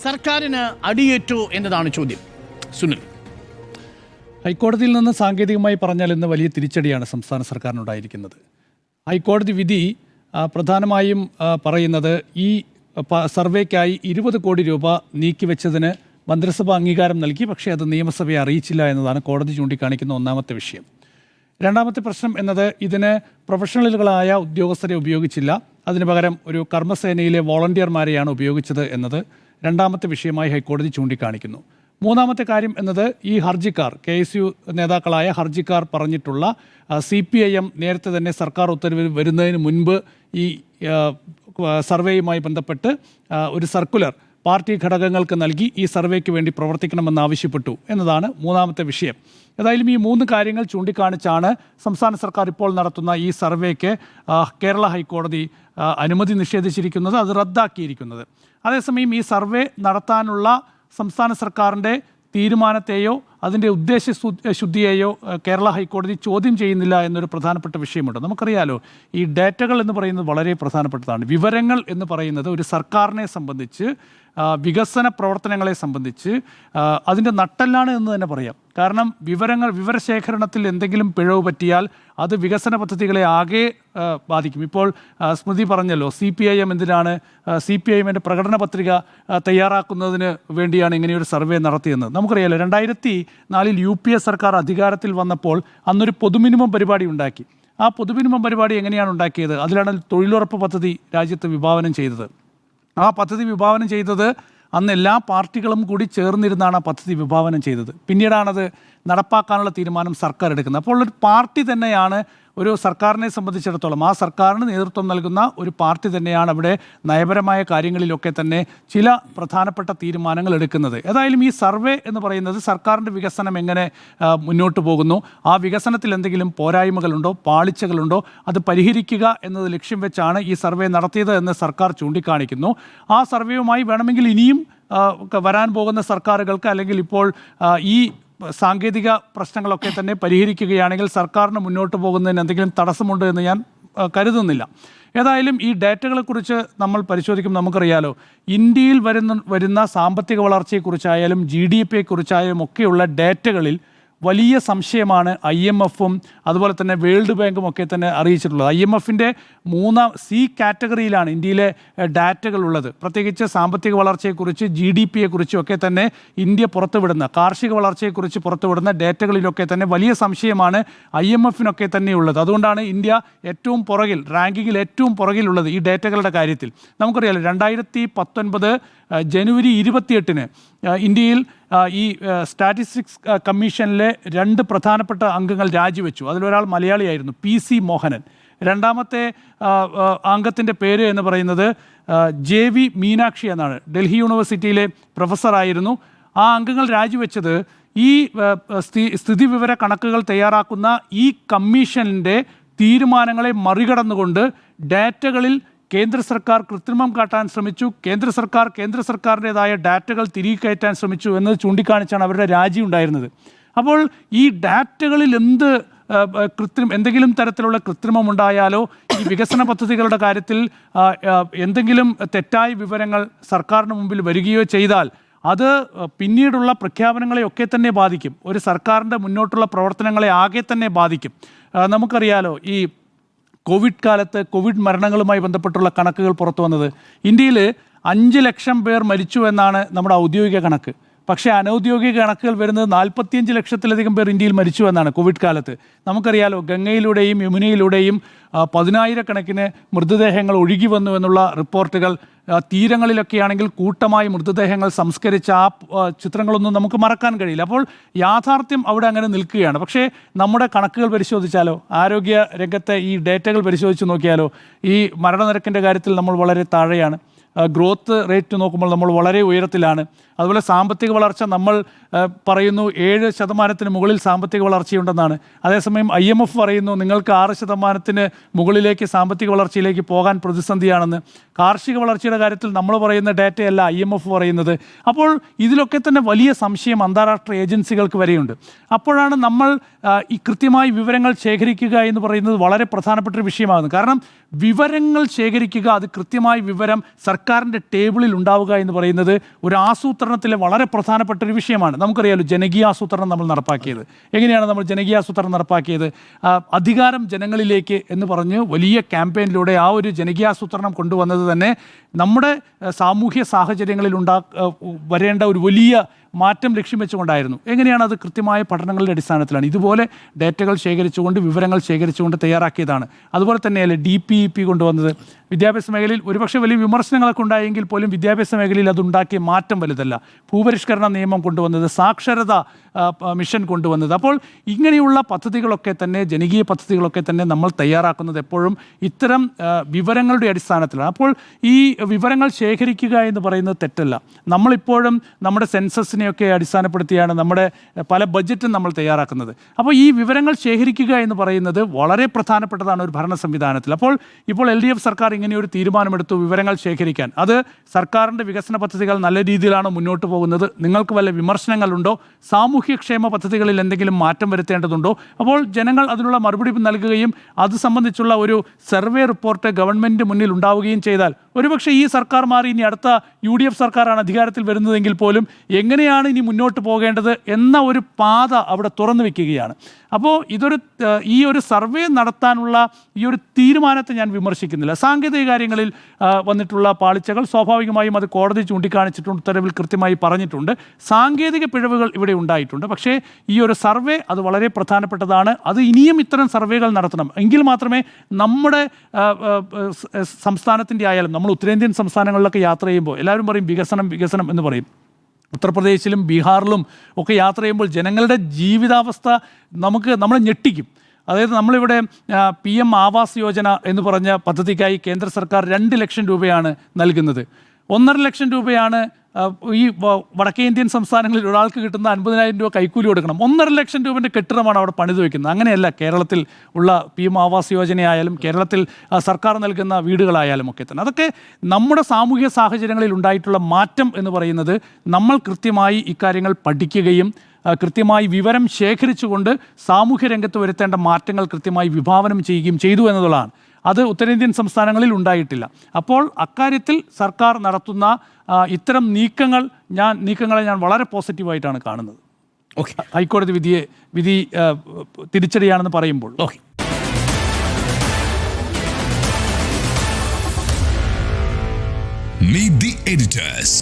സർക്കാരിന് അടിയേറ്റു എന്നതാണ് ചോദ്യം. സുനിൽ, ഹൈക്കോടതിയിൽ നിന്ന് സാങ്കേതികമായി പറഞ്ഞാൽ ഇന്ന് വലിയ തിരിച്ചടിയാണ് സംസ്ഥാന സർക്കാരിനുണ്ടായിരിക്കുന്നത്. ഹൈക്കോടതി വിധി പ്രധാനമായും പറയുന്നത് ഈ സർവേക്കായി 20 കോടി രൂപ നീക്കിവെച്ചതിന് മന്ത്രിസഭ അംഗീകാരം നൽകി, പക്ഷേ അത് നിയമസഭയെ അറിയിച്ചില്ല എന്നതാണ് കോടതി ചൂണ്ടിക്കാണിക്കുന്ന ഒന്നാമത്തെ വിഷയം. രണ്ടാമത്തെ പ്രശ്നം എന്നത് ഇതിന് പ്രൊഫഷണലുകളായ ഉദ്യോഗസ്ഥരെ ഉപയോഗിച്ചില്ല, അതിനു പകരം ഒരു കർമ്മസേനയിലെ വോളണ്ടിയർമാരെയാണ് ഉപയോഗിച്ചത് എന്നത് രണ്ടാമത്തെ വിഷയമായി ഹൈക്കോടതി ചൂണ്ടിക്കാണിക്കുന്നു. മൂന്നാമത്തെ കാര്യം എന്നത് ഈ ഹർജിക്കാർ, KSU നേതാക്കളായ ഹർജിക്കാർ പറഞ്ഞിട്ടുള്ള CPIM നേരത്തെ തന്നെ സർക്കാർ ഉത്തരവ് വരുന്നതിന് മുൻപ് ഈ സർവേയുമായി ബന്ധപ്പെട്ട് ഒരു സർക്കുലർ പാർട്ടി ഘടകങ്ങൾക്ക് നൽകി ഈ സർവേക്ക് വേണ്ടി പ്രവർത്തിക്കണമെന്ന് ആവശ്യപ്പെട്ടു എന്നതാണ് മൂന്നാമത്തെ വിഷയം. ഏതായാലും ഈ 3 കാര്യങ്ങൾ ചൂണ്ടിക്കാണിച്ചാണ് സംസ്ഥാന സർക്കാർ ഇപ്പോൾ നടത്തുന്ന ഈ സർവേക്ക് കേരള ഹൈക്കോടതി അനുമതി നിഷേധിച്ചിരിക്കുന്നത്, അത് റദ്ദാക്കിയിരിക്കുന്നത്. അതേസമയം ഈ സർവേ നടത്താനുള്ള സംസ്ഥാന സർക്കാരിൻ്റെ തീരുമാനത്തെയോ അതിൻ്റെ ഉദ്ദേശശുദ്ധിയെയോ കേരള ഹൈക്കോടതി ചോദ്യം ചെയ്യുന്നില്ല എന്നൊരു പ്രധാനപ്പെട്ട വിഷയമുണ്ട്. നമുക്കറിയാലോ, ഈ ഡേറ്റകൾ എന്ന് പറയുന്നത് വളരെ പ്രധാനപ്പെട്ടതാണ്. വിവരങ്ങൾ എന്ന് പറയുന്നത് ഒരു സർക്കാരിനെ സംബന്ധിച്ച്, വികസന പ്രവർത്തനങ്ങളെ സംബന്ധിച്ച് അതിൻ്റെ നട്ടെല്ലാണ് എന്ന് തന്നെ പറയാം. കാരണം വിവരശേഖരണത്തിൽ എന്തെങ്കിലും പിഴവ് പറ്റിയാൽ അത് വികസന പദ്ധതികളെ ആകെ ബാധിക്കും. ഇപ്പോൾ സ്മൃതി പറഞ്ഞല്ലോ, CPIM എന്തിനാണ് CPIMൻ്റെ പ്രകടന പത്രിക തയ്യാറാക്കുന്നതിന് വേണ്ടിയാണ് ഇങ്ങനെയൊരു സർവേ നടത്തിയെന്ന് നമുക്കറിയാലോ. 2004 UPA സർക്കാർ അധികാരത്തിൽ വന്നപ്പോൾ അന്നൊരു പൊതുമിനിമം പരിപാടി ഉണ്ടാക്കി. ആ പൊതുമിനിമം പരിപാടി എങ്ങനെയാണ് ഉണ്ടാക്കിയത്? അതിലാണ് തൊഴിലുറപ്പ് പദ്ധതി രാജ്യത്ത് വിഭാവനം ചെയ്തത്. ആ പദ്ധതി വിഭാവനം ചെയ്തത് അന്ന് എല്ലാ പാർട്ടികളും കൂടി ചേർന്നിരുന്നാണ് ആ പദ്ധതി വിഭാവനം ചെയ്തത്. പിന്നീടാണത് നടപ്പാക്കാനുള്ള തീരുമാനം സർക്കാർ എടുക്കുന്നത്. അപ്പോൾ ഒരു പാർട്ടി തന്നെയാണ്, ഒരു സർക്കാരിനെ സംബന്ധിച്ചിടത്തോളം ആ സർക്കാരിന് നേതൃത്വം നൽകുന്ന ഒരു പാർട്ടി തന്നെയാണ് അവിടെ നയപരമായ കാര്യങ്ങളിലൊക്കെ തന്നെ ചില പ്രധാനപ്പെട്ട തീരുമാനങ്ങൾ എടുക്കുന്നത്. ഏതായാലും ഈ സർവേ എന്ന് പറയുന്നത് സർക്കാരിൻ്റെ വികസനം എങ്ങനെ മുന്നോട്ട് പോകുന്നു, ആ വികസനത്തിൽ എന്തെങ്കിലും പോരായ്മകളുണ്ടോ, പാളിച്ചകളുണ്ടോ, അത് പരിഹരിക്കുക എന്നത് ലക്ഷ്യം വെച്ചാണ് ഈ സർവേ നടത്തിയത് എന്ന് സർക്കാർ ചൂണ്ടിക്കാണിക്കുന്നു. ആ സർവേയുമായി വേണമെങ്കിൽ ഇനിയും വരാൻ പോകുന്ന സർക്കാരുകൾക്ക്, അല്ലെങ്കിൽ ഇപ്പോൾ ഈ സാങ്കേതിക പ്രശ്നങ്ങളൊക്കെ തന്നെ പരിഹരിക്കുകയാണെങ്കിൽ സർക്കാരിന് മുന്നോട്ട് പോകുന്നതിന് എന്തെങ്കിലും തടസ്സമുണ്ട് എന്ന് ഞാൻ കരുതുന്നില്ല. ഏതായാലും ഈ ഡേറ്റകളെക്കുറിച്ച് നമ്മൾ പരിശോധിക്കുമ്പോൾ നമുക്കറിയാലോ, ഇന്ത്യയിൽ വരുന്ന സാമ്പത്തിക വളർച്ചയെക്കുറിച്ചായാലും GDP-യെക്കുറിച്ചായാലും ഒക്കെയുള്ള ഡേറ്റകളിൽ വലിയ സംശയമാണ് IMF-ഉം അതുപോലെ തന്നെ വേൾഡ് ബാങ്കും ഒക്കെ തന്നെ അറിയിച്ചിട്ടുള്ളത്. IMF-ൻ്റെ 3C കാറ്റഗറിയിലാണ് ഇന്ത്യയിലെ ഡാറ്റകളുള്ളത്. പ്രത്യേകിച്ച് സാമ്പത്തിക വളർച്ചയെക്കുറിച്ച്, GDP-യെക്കുറിച്ചും ഒക്കെ തന്നെ ഇന്ത്യ പുറത്തുവിടുന്ന, കാർഷിക വളർച്ചയെക്കുറിച്ച് പുറത്തുവിടുന്ന ഡേറ്റകളിലൊക്കെ തന്നെ വലിയ സംശയമാണ് IMF-നൊക്കെ തന്നെയുള്ളത്. അതുകൊണ്ടാണ് ഇന്ത്യ ഏറ്റവും പുറകിൽ, റാങ്കിങ്ങിൽ ഏറ്റവും പുറകിലുള്ളത് ഈ ഡേറ്റകളുടെ കാര്യത്തിൽ. നമുക്കറിയാലോ, 2019 ജനുവരി 28-ന് ഇന്ത്യയിൽ ഈ സ്റ്റാറ്റിസ്റ്റിക്സ് കമ്മീഷനിലെ 2 പ്രധാനപ്പെട്ട അംഗങ്ങൾ രാജിവെച്ചു. അതിലൊരാൾ മലയാളിയായിരുന്നു, PC മോഹനൻ. രണ്ടാമത്തെ അംഗത്തിൻ്റെ പേര് എന്ന് പറയുന്നത് JV മീനാക്ഷി എന്നാണ്. ഡൽഹി യൂണിവേഴ്സിറ്റിയിലെ പ്രൊഫസറായിരുന്നു. ആ അംഗങ്ങൾ രാജിവെച്ചത് ഈ സ്ഥിതിവിവര കണക്കുകൾ തയ്യാറാക്കുന്ന ഈ കമ്മീഷൻ്റെ തീരുമാനങ്ങളെ മറികടന്നുകൊണ്ട് ഡാറ്റകളിൽ കേന്ദ്ര സർക്കാർ കൃത്രിമം കാട്ടാൻ ശ്രമിച്ചു, കേന്ദ്ര സർക്കാരിൻ്റെതായ ഡാറ്റകൾ തിരികെ കയറ്റാൻ ശ്രമിച്ചു എന്നത് ചൂണ്ടിക്കാണിച്ചാണ് അവരുടെ രാജി ഉണ്ടായിരുന്നത്. അപ്പോൾ ഈ ഡാറ്റകളിൽ എന്തെങ്കിലും തരത്തിലുള്ള കൃത്രിമം ഉണ്ടായാലോ, ഈ വികസന പദ്ധതികളുടെ കാര്യത്തിൽ എന്തെങ്കിലും തെറ്റായ വിവരങ്ങൾ സർക്കാരിന് മുമ്പിൽ വരികയോ ചെയ്താൽ അത് പിന്നീടുള്ള പ്രഖ്യാപനങ്ങളെയൊക്കെ തന്നെ ബാധിക്കും. ഒരു സർക്കാരിൻ്റെ മുന്നോട്ടുള്ള പ്രവർത്തനങ്ങളെ ആകെ തന്നെ ബാധിക്കും. നമുക്കറിയാലോ, ഈ കോവിഡ് കാലത്ത് കോവിഡ് മരണങ്ങളുമായി ബന്ധപ്പെട്ടുള്ള കണക്കുകൾ പുറത്തു വന്നത്, ഇന്ത്യയിൽ 5 ലക്ഷം പേർ മരിച്ചു എന്നാണ് നമ്മുടെ ഔദ്യോഗിക കണക്ക്. പക്ഷേ അനൗദ്യോഗിക കണക്കുകൾ വരുന്നത് 45 ലക്ഷത്തിലധികം പേർ ഇന്ത്യയിൽ മരിച്ചു എന്നാണ് കോവിഡ് കാലത്ത്. നമുക്കറിയാലോ, ഗംഗയിലൂടെയും യമുനയിലൂടെയും 10,000-കണക്കിന് മൃതദേഹങ്ങൾ ഒഴുകി വന്നു എന്നുള്ള റിപ്പോർട്ടുകൾ. തീരങ്ങളിലൊക്കെ ആണെങ്കിൽ കൂട്ടമായി മൃതദേഹങ്ങൾ സംസ്കരിച്ച ആ ചിത്രങ്ങളൊന്നും നമുക്ക് മറക്കാൻ കഴിയില്ല. അപ്പോൾ യാഥാർത്ഥ്യം അവിടെ അങ്ങനെ നിൽക്കുകയാണ്. പക്ഷേ നമ്മുടെ കണക്കുകൾ പരിശോധിച്ചാലോ, ആരോഗ്യ രംഗത്തെ ഈ ഡേറ്റകൾ പരിശോധിച്ച് നോക്കിയാലോ, ഈ മരണനിരക്കിൻ്റെ കാര്യത്തിൽ നമ്മൾ വളരെ താഴെയാണ്. ഗ്രോത്ത് റേറ്റ് നോക്കുമ്പോൾ നമ്മൾ വളരെ ഉയരത്തിലാണ്. അതുപോലെ സാമ്പത്തിക വളർച്ച നമ്മൾ പറയുന്നു 7% മുകളിൽ സാമ്പത്തിക വളർച്ചയുണ്ടെന്നാണ്. അതേസമയം IMF പറയുന്നു നിങ്ങൾക്ക് 6% മുകളിലേക്ക് സാമ്പത്തിക വളർച്ചയിലേക്ക് പോകാൻ പ്രതിസന്ധിയാണെന്ന്. കാർഷിക വളർച്ചയുടെ കാര്യത്തിൽ നമ്മൾ പറയുന്ന ഡേറ്റയല്ല IMF പറയുന്നത്. അപ്പോൾ ഇതിലൊക്കെ തന്നെ വലിയ സംശയം അന്താരാഷ്ട്ര ഏജൻസികൾക്ക് വരെയുണ്ട്. അപ്പോഴാണ് നമ്മൾ ഈ കൃത്യമായി വിവരങ്ങൾ ശേഖരിക്കുക എന്ന് പറയുന്നത് വളരെ പ്രധാനപ്പെട്ട ഒരു വിഷയമാകുന്നത്. കാരണം വിവരങ്ങൾ ശേഖരിക്കുക, അത് കൃത്യമായി വിവരം സർക്കാർ സർക്കാരിൻ്റെ ടേബിളിൽ ഉണ്ടാവുക എന്ന് പറയുന്നത് ഒരു ആസൂത്രണത്തിലെ വളരെ പ്രധാനപ്പെട്ട ഒരു വിഷയമാണ്. നമുക്കറിയാലോ ജനകീയ ആസൂത്രണം നമ്മൾ നടപ്പാക്കിയത്. എങ്ങനെയാണ് നമ്മൾ ജനകീയ ആസൂത്രണം നടപ്പാക്കിയത്? അധികാരം ജനങ്ങളിലേക്ക് എന്ന് പറഞ്ഞ് വലിയ ക്യാമ്പയിനിലൂടെ ആ ഒരു ജനകീയ ആസൂത്രണം കൊണ്ടുവന്നത് തന്നെ നമ്മുടെ സാമൂഹ്യ സാഹചര്യങ്ങളിൽ വരേണ്ട ഒരു വലിയ മാറ്റം ലക്ഷ്യം വെച്ചുകൊണ്ടായിരുന്നു. എങ്ങനെയാണ് അത്? കൃത്യമായ പഠനങ്ങളുടെ അടിസ്ഥാനത്തിലാണ്. ഇതുപോലെ ഡേറ്റകൾ ശേഖരിച്ചുകൊണ്ട് വിവരങ്ങൾ ശേഖരിച്ചുകൊണ്ട് തയ്യാറാക്കിയതാണ്. അതുപോലെ തന്നെയല്ലേ DPEP കൊണ്ടുവന്നത്? വിദ്യാഭ്യാസ മേഖലയിൽ ഒരുപക്ഷെ വലിയ വിമർശനങ്ങളൊക്കെ ഉണ്ടായെങ്കിൽ പോലും വിദ്യാഭ്യാസ മേഖലയിൽ അതുണ്ടാക്കിയ മാറ്റം വലുതല്ല. ഭൂപരിഷ്കരണ നിയമം കൊണ്ടുവന്നത്, സാക്ഷരത മിഷൻ കൊണ്ടുവന്നത്. അപ്പോൾ ഇങ്ങനെയുള്ള പദ്ധതികളൊക്കെ തന്നെ, ജനകീയ പദ്ധതികളൊക്കെ തന്നെ നമ്മൾ തയ്യാറാക്കുന്നത് എപ്പോഴും ഇത്തരം വിവരങ്ങളുടെ അടിസ്ഥാനത്തിലാണ്. അപ്പോൾ ഈ വിവരങ്ങൾ ശേഖരിക്കുക എന്ന് പറയുന്നത് തെറ്റല്ല. നമ്മളിപ്പോഴും നമ്മുടെ സെൻസസിനെയൊക്കെ അടിസ്ഥാനപ്പെടുത്തിയാണ് നമ്മുടെ പല ബഡ്ജറ്റും നമ്മൾ തയ്യാറാക്കുന്നത്. അപ്പോൾ ഈ വിവരങ്ങൾ ശേഖരിക്കുക എന്ന് പറയുന്നത് വളരെ പ്രധാനപ്പെട്ടതാണ് ഒരു ഭരണ സംവിധാനത്തിൽ. അപ്പോൾ ഇപ്പോൾ LDF സർക്കാർ ഇങ്ങനെയൊരു തീരുമാനമെടുത്തു വിവരങ്ങൾ ശേഖരിക്കാൻ. അത് സർക്കാരിൻ്റെ വികസന പദ്ധതികൾ നല്ല രീതിയിലാണ് മുന്നോട്ട് പോകുന്നത്? നിങ്ങൾക്ക് വല്ല വിമർശനങ്ങളുണ്ടോ? സാമൂഹ്യക്ഷേമ പദ്ധതികളിൽ എന്തെങ്കിലും മാറ്റം വരുത്തേണ്ടതുണ്ടോ? അപ്പോൾ ജനങ്ങൾ അതിനുള്ള മറുപടി നൽകുകയും അത് സംബന്ധിച്ചുള്ള ഒരു സർവേ റിപ്പോർട്ട് ഗവൺമെൻറ് മുന്നിൽ ഉണ്ടാവുകയും ചെയ്താൽ ഒരുപക്ഷെ ഈ സർക്കാർ മാറി ഇനി അടുത്ത UDF സർക്കാരാണ് അധികാരത്തിൽ വരുന്നതെങ്കിൽ പോലും എങ്ങനെയാണ് ഇനി മുന്നോട്ട് പോകേണ്ടത് എന്ന ഒരു പാത അവിടെ തുറന്നു വയ്ക്കുകയാണ്. അപ്പോൾ ഈ ഒരു സർവേ നടത്താനുള്ള ഈ ഒരു തീരുമാനത്തെ ഞാൻ വിമർശിക്കുന്നില്ല. സാങ്കേതിക കാര്യങ്ങളിൽ വന്നിട്ടുള്ള പാളിച്ചകൾ സ്വാഭാവികമായും അത് കോടതി ചൂണ്ടിക്കാണിച്ചിട്ടുണ്ട്, ഉത്തരവിൽ കൃത്യമായി പറഞ്ഞിട്ടുണ്ട്. സാങ്കേതിക പിഴവുകൾ ഇവിടെ ഉണ്ടായിട്ടുണ്ട്. പക്ഷേ ഈ ഒരു സർവേ അത് വളരെ പ്രധാനപ്പെട്ടതാണ്. അത് ഇനിയും ഇത്തരം സർവേകൾ നടത്തണം. എങ്കിൽ മാത്രമേ നമ്മുടെ സംസ്ഥാനത്തിൻ്റെ ആയാലും, നമ്മൾ ഉത്തരേന്ത്യൻ സംസ്ഥാനങ്ങളിലൊക്കെ യാത്ര ചെയ്യുമ്പോൾ എല്ലാവരും പറയും വികസനം വികസനം എന്ന് പറയും. ഉത്തർപ്രദേശിലും ബീഹാറിലും ഒക്കെ യാത്ര ചെയ്യുമ്പോൾ ജനങ്ങളുടെ ജീവിതാവസ്ഥ നമ്മളെ ഞെട്ടിക്കും. അതായത് നമ്മളിവിടെ PM ആവാസ് യോജന എന്ന് പറഞ്ഞ പദ്ധതിക്കായി കേന്ദ്ര സർക്കാർ 2 ലക്ഷം രൂപയാണ് നൽകുന്നത്. 1.5 ലക്ഷം രൂപയാണ് ഈ വടക്കേ ഇന്ത്യൻ സംസ്ഥാനങ്ങളിൽ ഒരാൾക്ക് കിട്ടുന്ന 50,000 രൂപ കൈക്കൂലി കൊടുക്കണം. 1.5 ലക്ഷം രൂപേൻ്റെ കെട്ടിടമാണ് അവിടെ പണിത് വയ്ക്കുന്നത്. അങ്ങനെയല്ല കേരളത്തിൽ ഉള്ള PM ആവാസ് യോജനയായാലും കേരളത്തിൽ സർക്കാർ നൽകുന്ന വീടുകളായാലും ഒക്കെ തന്നെ. അതൊക്കെ നമ്മുടെ സാമൂഹ്യ സാഹചര്യങ്ങളിൽ ഉണ്ടായിട്ടുള്ള മാറ്റം എന്ന് പറയുന്നത് നമ്മൾ കൃത്യമായി ഇക്കാര്യങ്ങൾ പഠിക്കുകയും കൃത്യമായി വിവരം ശേഖരിച്ചുകൊണ്ട് സാമൂഹ്യ രംഗത്ത് വരുത്തേണ്ട മാറ്റങ്ങൾ കൃത്യമായി വിഭാവനം ചെയ്യുകയും ചെയ്തു എന്നുള്ളതാണ്. അത് ഉത്തരേന്ത്യൻ സംസ്ഥാനങ്ങളിൽ ഉണ്ടായിട്ടില്ല. അപ്പോൾ അക്കാര്യത്തിൽ സർക്കാർ നടത്തുന്ന ഇത്തരം നീക്കങ്ങളെ ഞാൻ വളരെ പോസിറ്റീവായിട്ടാണ് കാണുന്നത്. ഓക്കെ, ഹൈക്കോടതി വിധി തിരിച്ചടിയാണെന്ന് പറയുമ്പോൾ. Okay, Meet the editors.